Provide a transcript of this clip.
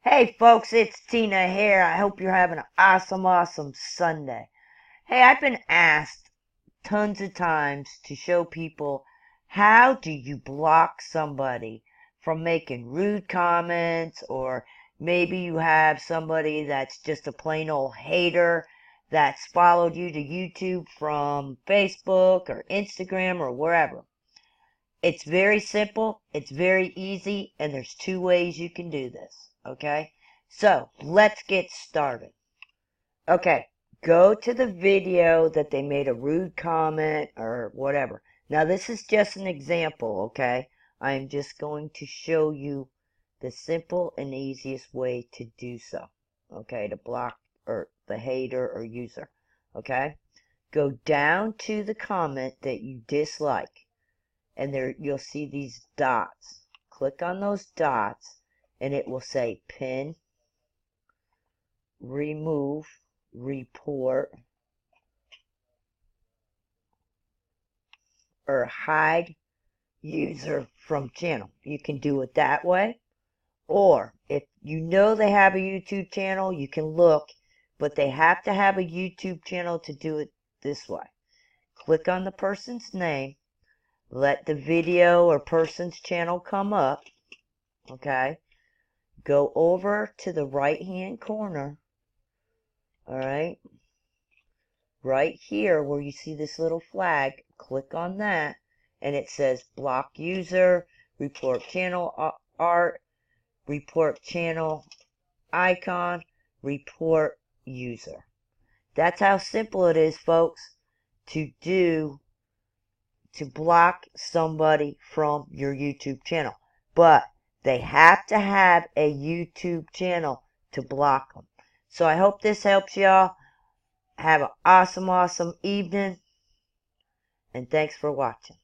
Hey folks, it's Tina here. I hope you're having an awesome Sunday. Hey, I've been asked tons of times to show people how do you block somebody from making rude comments, or maybe you have somebody that's just a plain old hater that's followed you to YouTube from Facebook or Instagram or wherever. It's very simple, it's very easy, and there's two ways you can do this, okay? So, let's get started. Okay, go to the video that they made a rude comment or whatever. Now, this is just an example, okay? I'm just going to show you the simple and easiest way to do so, okay? To block or the hater or user, okay? Go down to the comment that you dislike, and there you'll see these dots. Click on those dots and it will say pin, remove, report, or hide user from channel. You can do it that way, or if you know they have a YouTube channel, you can look, but they have to have a YouTube channel to do it this way. Click on the person's name, let the video or person's channel come up, okay? Go over to the right hand corner, alright, right here where you see this little flag, click on that, and it says block user, report channel art, report channel icon, report user. That's how simple it is, folks, to block somebody from your YouTube channel. But they have to have a YouTube channel to block them. So I hope this helps y'all. Have an awesome evening. And thanks for watching.